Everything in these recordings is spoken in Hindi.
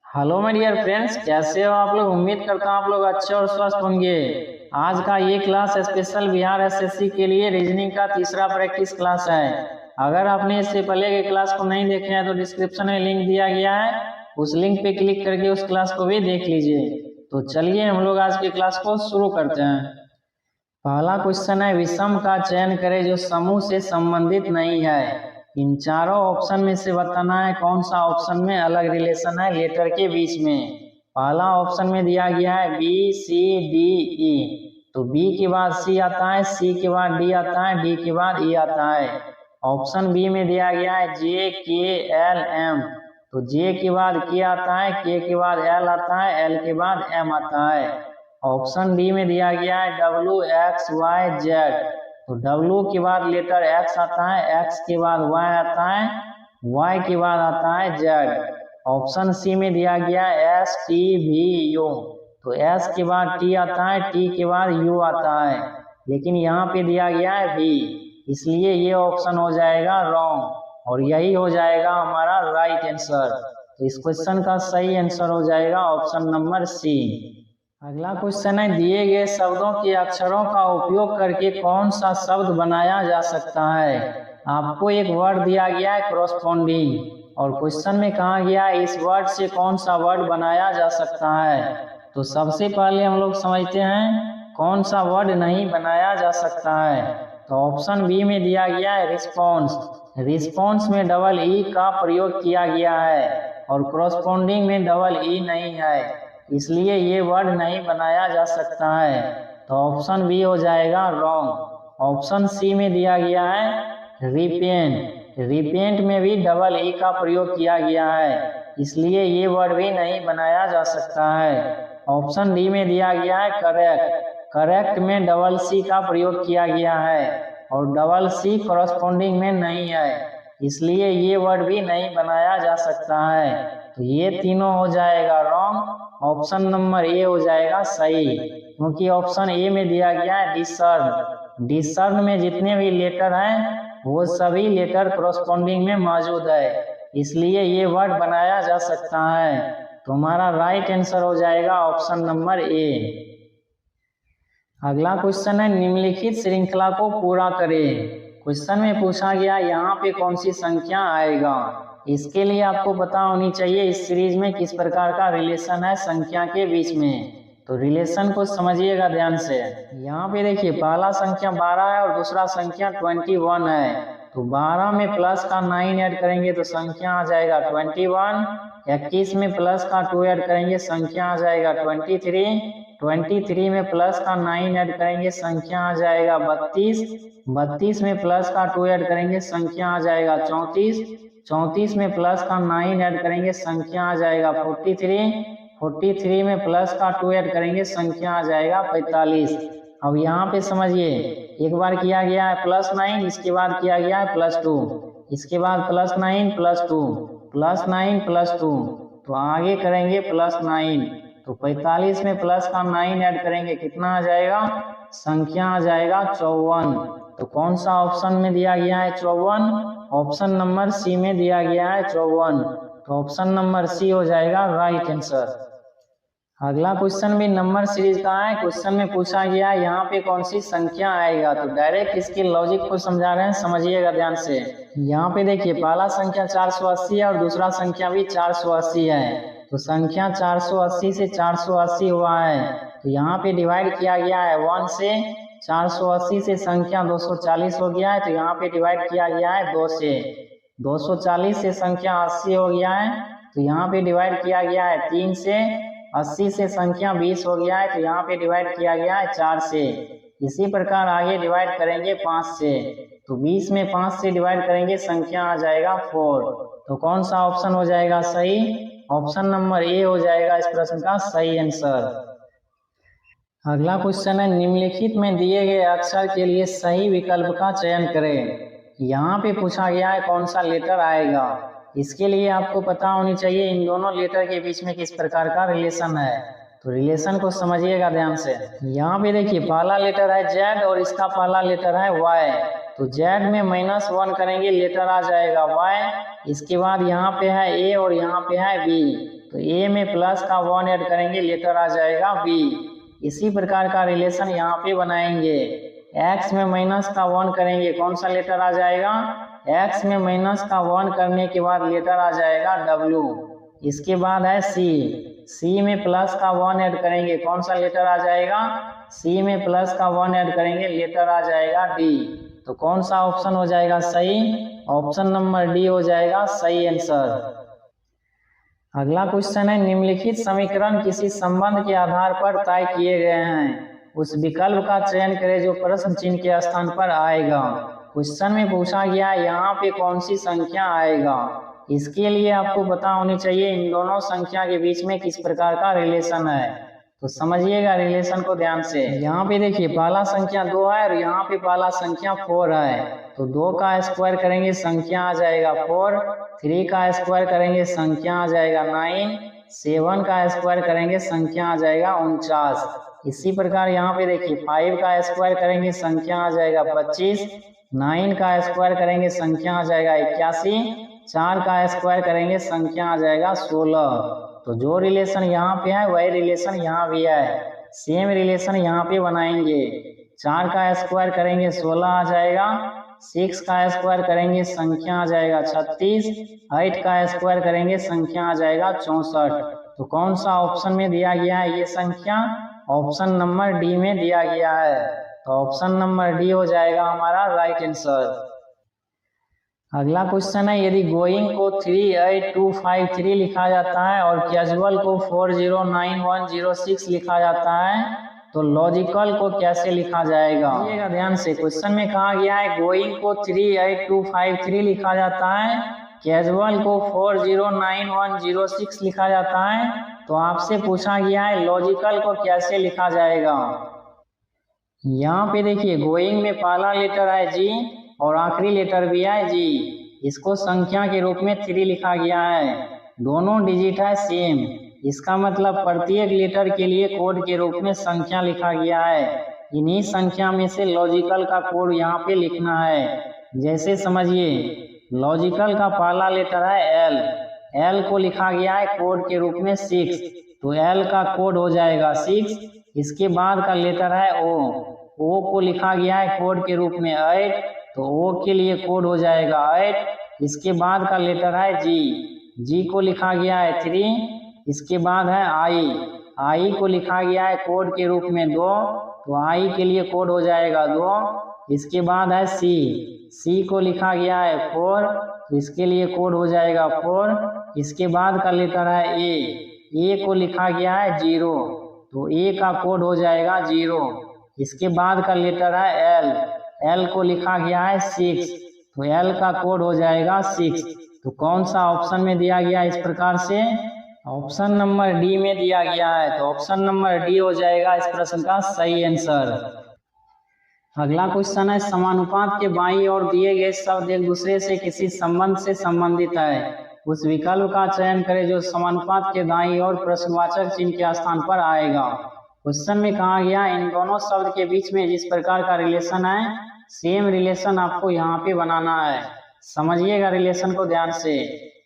हेलो माय डियर फ्रेंड्स, कैसे हो आप लोग। उम्मीद करता हूँ आप लोग अच्छे और स्वस्थ होंगे। आज का ये क्लास स्पेशल बिहार एसएससी के लिए रीजनिंग का तीसरा प्रैक्टिस क्लास है। अगर आपने इससे पहले के क्लास को नहीं देखे हैं तो डिस्क्रिप्शन में लिंक दिया गया है, उस लिंक पे क्लिक करके उस क्लास को भी देख लीजिए। तो चलिए हम लोग आज की क्लास को शुरू करते हैं। पहला क्वेश्चन है, विषम का चयन करें जो समूह से संबंधित नहीं है। इन चारों ऑप्शन में से बताना है कौन सा ऑप्शन में अलग रिलेशन है लेटर के बीच में। पहला ऑप्शन में दिया गया है बी सी डी ई, तो बी के बाद सी आता है, सी के बाद डी आता है, डी के बाद ई आता है। ऑप्शन बी में दिया गया है जे के एल एम, तो जे के बाद के आता है, के के बाद एल आता है, एल के बाद एम आता है। ऑप्शन डी में दिया गया है डब्ल्यू एक्स वाई जेड, तो डब्ल्यू के बाद लेटर एक्स आता है, एक्स के बाद वाई आता है, वाई के बाद आता है जेड। ऑप्शन सी में दिया गया है एस टी वी यू, तो एस के बाद टी आता है, टी के बाद यू आता है, लेकिन यहाँ पे दिया गया है वी, इसलिए ये ऑप्शन हो जाएगा रॉन्ग और यही हो जाएगा हमारा राइट आंसर। तो इस क्वेश्चन का सही आंसर हो जाएगा ऑप्शन नंबर सी। अगला क्वेश्चन है, दिए गए शब्दों के अक्षरों का उपयोग करके कौन सा शब्द बनाया जा सकता है। आपको एक वर्ड दिया गया है कॉरस्पॉन्डिंग और क्वेश्चन में कहा गया है इस वर्ड से कौन सा वर्ड बनाया जा सकता है। तो सबसे पहले हम लोग समझते हैं कौन सा वर्ड नहीं बनाया जा सकता है। तो ऑप्शन बी में दिया गया है रिस्पॉन्स, रिस्पॉन्स में डबल ई का प्रयोग किया गया है और कॉरस्पॉन्डिंग में डबल ई नहीं है, इसलिए ये वर्ड नहीं बनाया जा सकता है। तो ऑप्शन बी हो जाएगा रॉन्ग। ऑप्शन सी में दिया गया है रिपेंट, रिपेंट में भी डबल ई का प्रयोग किया गया है, इसलिए ये वर्ड भी नहीं बनाया जा सकता है। ऑप्शन डी में दिया गया है करेक्ट, करेक्ट में डबल सी का प्रयोग किया गया है और डबल सी कॉरस्पॉन्डिंग में नहीं है, इसलिए ये वर्ड भी नहीं बनाया जा सकता है। तो ये तीनों हो जाएगा रॉन्ग, ऑप्शन नंबर ए हो जाएगा सही, क्योंकि ऑप्शन ए में दिया गया है डिसर्न, डिसर्न में जितने भी लेटर हैं वो सभी लेटर कॉरस्पॉन्डिंग में मौजूद है, इसलिए ये वर्ड बनाया जा सकता है। तो हमारा राइट आंसर हो जाएगा ऑप्शन नंबर ए। अगला क्वेश्चन है, निम्नलिखित श्रृंखला को पूरा करें। क्वेश्चन में पूछा गया यहाँ पे कौन सी संख्या आएगा। इसके लिए आपको पता होनी चाहिए इस सीरीज में किस प्रकार का रिलेशन है संख्या के बीच में। तो रिलेशन को समझिएगा ध्यान से। यहाँ पे देखिए पहला संख्या 12 है और दूसरा संख्या 21 है, तो 12 में प्लस का 9 ऐड करेंगे तो संख्या आ जाएगा 21। 21 में प्लस का 2 ऐड करेंगे संख्या आ जाएगा 23। 23 में प्लस का 9 ऐड करेंगे संख्या आ जाएगा 32। 32 में प्लस का 2 ऐड करेंगे संख्या आ जाएगा 34। 34 में प्लस का 9 ऐड करेंगे संख्या आ जाएगा 43। 43 में प्लस का 2 ऐड करेंगे संख्या आ जाएगा 45। अब यहाँ पे समझिए, एक बार किया गया है +9, इसके बाद किया गया है +2, इसके बाद +9 +2 +9 +2, तो आगे करेंगे +9, तो 45 में प्लस का 9 ऐड करेंगे कितना आ जाएगा, संख्या आ जाएगा 54। तो कौन सा ऑप्शन में दिया गया है 54, ऑप्शन नंबर सी में दिया गया है 54, तो ऑप्शन नंबर सी हो जाएगा राइट आंसर। अगला क्वेश्चन भी नंबर सीरीज का है। क्वेश्चन में पूछा गया है यहाँ पे कौन सी संख्या आएगा। तो डायरेक्ट इसके लॉजिक को समझा रहे हैं, समझिएगा ध्यान से। यहाँ पे देखिए पहला संख्या 480 है और दूसरा संख्या भी 480 है, तो संख्या 480 से 480 हुआ है, तो यहाँ पे डिवाइड किया गया है 1 से। 480 से संख्या 240 हो गया है, तो यहाँ पे डिवाइड किया गया है 2 से। 240 से संख्या 80 हो गया है, तो यहाँ पे डिवाइड किया गया है 3 से। 80 से संख्या 20 हो गया है, तो यहाँ पे डिवाइड किया गया है 4 से। इसी प्रकार आगे डिवाइड करेंगे 5 से, तो 20 में 5 से डिवाइड करेंगे संख्या आ जाएगा 4। तो कौन सा ऑप्शन हो जाएगा सही, ऑप्शन नंबर ए हो जाएगा इस प्रश्न का सही आंसर। अगला क्वेश्चन है, निम्नलिखित में दिए गए अक्षर के लिए सही विकल्प का चयन करें। यहाँ पे पूछा गया है कौन सा लेटर आएगा। इसके लिए आपको पता होनी चाहिए इन दोनों लेटर के बीच में किस प्रकार का रिलेशन है। तो रिलेशन को समझिएगा ध्यान से। यहाँ पे देखिए पहला लेटर है जेड और इसका पहला लेटर है वाई, तो जेड में -1 करेंगे लेटर आ जाएगा वाई। इसके बाद यहाँ पे है ए और यहाँ पे है बी, तो ए में प्लस का 1 ऐड करेंगे, लेटर आ जाएगा बी। इसी प्रकार का रिलेशन यहाँ पे बनाएंगे। एक्स में माइनस का 1 करेंगे, कौन सा लेटर आ जाएगा? एक्स में माइनस का 1 करने के बाद लेटर आ जाएगा डब्ल्यू। इसके बाद है सी में प्लस का 1 ऐड करेंगे, कौन सा लेटर आ जाएगा? सी में प्लस का 1 ऐड करेंगे, लेटर आ जाएगा डी। तो कौन सा ऑप्शन हो जाएगा सही? ऑप्शन नंबर डी हो जाएगा सही आंसर। अगला क्वेश्चन है, निम्नलिखित समीकरण किसी संबंध के आधार पर तय किए गए हैं, उस विकल्प का चयन करें जो प्रश्न चिन्ह के स्थान पर आएगा। क्वेश्चन में पूछा गया यहाँ पे कौन सी संख्या आएगा। इसके लिए आपको पता होनी चाहिए इन दोनों संख्या के बीच में किस प्रकार का रिलेशन है। तो समझिएगा रिलेशन को ध्यान से। यहाँ पे देखिए पहला संख्या 2 है और यहाँ पे पहला संख्या 4 है। तो 2 का स्क्वायर करेंगे, संख्या आ जाएगा 4। 3 का स्क्वायर करेंगे, संख्या आ जाएगा 9। 7 का स्क्वायर करेंगे, संख्या आ जाएगा 49। इसी प्रकार यहाँ पे देखिए 5 का स्क्वायर करेंगे, संख्या आ जाएगा 25। 9 का स्क्वायर करेंगे, संख्या आ जाएगा 81। 4 का स्क्वायर करेंगे, संख्या आ जाएगा 16। तो जो रिलेशन यहाँ पे है वही रिलेशन यहाँ भी है, सेम रिलेशन यहाँ पे बनाएंगे। 4 का स्क्वायर करेंगे 16 आ जाएगा। 6 का स्क्वायर करेंगे, संख्या आ जाएगा 36। 8 का स्क्वायर करेंगे, संख्या आ जाएगा 64। तो कौन सा ऑप्शन में दिया गया है ये संख्या? ऑप्शन नंबर डी में दिया गया है। तो ऑप्शन नंबर डी हो जाएगा हमारा राइट आंसर। अगला क्वेश्चन है, यदि गोइंग को 38253 लिखा जाता है और कैजुअल को 409106 लिखा जाता है तो लॉजिकल को कैसे लिखा जाएगा? देखिएगा ध्यान से, क्वेश्चन में कहा गया है गोइंग को 38253 लिखा जाता है, कैजुअल को 409106 लिखा जाता है। तो आपसे पूछा गया है लॉजिकल को कैसे लिखा जाएगा। यहाँ पे देखिए गोइंग में पहला लेटर है जी और आखिरी लेटर भी है जी। इसको संख्या के रूप में 3 लिखा गया है, दोनों डिजिट है सेम। इसका मतलब प्रत्येक लेटर के लिए कोड के रूप में संख्या लिखा गया है। इन्हीं संख्या में से लॉजिकल का कोड यहाँ पे लिखना है। जैसे समझिए, लॉजिकल का पहला लेटर है एल। एल को लिखा गया है कोड के रूप में 6, तो एल का कोड हो जाएगा 6। इसके बाद का लेटर है ओ। ओ को लिखा गया है कोड के रूप में 8, तो ओ के लिए कोड हो जाएगा 8। इसके बाद का लेटर है जी। जी को लिखा गया है 3। इसके बाद है आई। आई को लिखा गया है कोड के रूप में 2, तो आई के लिए कोड हो जाएगा 2। इसके बाद है सी। सी को लिखा गया है 4, तो इसके लिए कोड हो जाएगा 4। इसके बाद का लेटर है ए। ए को लिखा गया है 0, तो ए का कोड हो जाएगा 0। इसके बाद का लेटर है एल। एल को लिखा गया है 6, तो एल का कोड हो जाएगा 6। तो कौन सा ऑप्शन में दिया गया इस प्रकार से? ऑप्शन नंबर डी में दिया गया है। तो ऑप्शन नंबर डी हो जाएगा इस प्रश्न का सही आंसर। अगला क्वेश्चन है, समानुपात के बाईं ओर दिए गए शब्द एक दूसरे से किसी संबंध से संबंधित है, उस विकल्प का चयन करें जो समानुपात के दाईं ओर प्रश्नवाचक चिन्ह के स्थान पर आएगा। क्वेश्चन में कहा गया इन दोनों शब्द के बीच में जिस प्रकार का रिलेशन है, सेम रिलेशन आपको यहाँ पे बनाना है। समझिएगा रिलेशन को ध्यान से।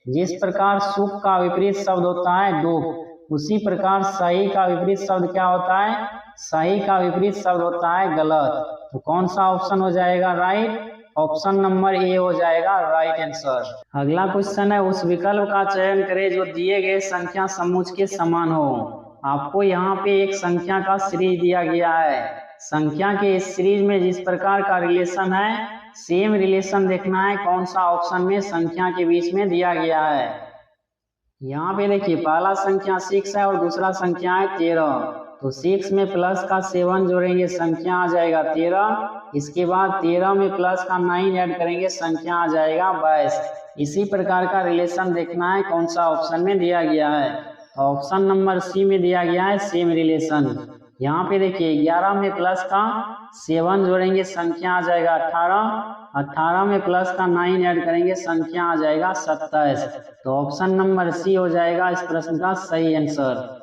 जिस प्रकार सुख का विपरीत शब्द होता है दुख, उसी प्रकार सही का विपरीत शब्द क्या होता है? सही का विपरीत शब्द होता है गलत। तो कौन सा ऑप्शन हो जाएगा राइट? ऑप्शन नंबर ए हो जाएगा राइट आंसर। अगला क्वेश्चन है, उस विकल्प का चयन करें जो दिए गए संख्या समूह के समान हो। आपको यहाँ पे एक संख्या का सीरीज दिया गया है। संख्या के इस सीरीज में जिस प्रकार का रिलेशन है, सेम रिलेशन देखना है कौन सा ऑप्शन में संख्या के बीच में दिया गया है। यहाँ पे देखिए पहला संख्या 6 है और दूसरा संख्या है 13। तो 6 में प्लस का 7 जोड़ेंगे, संख्या आ जाएगा 13। इसके बाद 13 में प्लस का 9 ऐड करेंगे, संख्या आ जाएगा 22। इसी प्रकार का रिलेशन देखना है कौन सा ऑप्शन में दिया गया है। ऑप्शन नंबर सी में दिया गया है सेम रिलेशन। यहाँ पे देखिए 11 में प्लस का 7 जोड़ेंगे, संख्या आ जाएगा 18। 18 में प्लस का 9 ऐड करेंगे, संख्या आ जाएगा 27। तो ऑप्शन नंबर सी हो जाएगा इस प्रश्न का सही आंसर।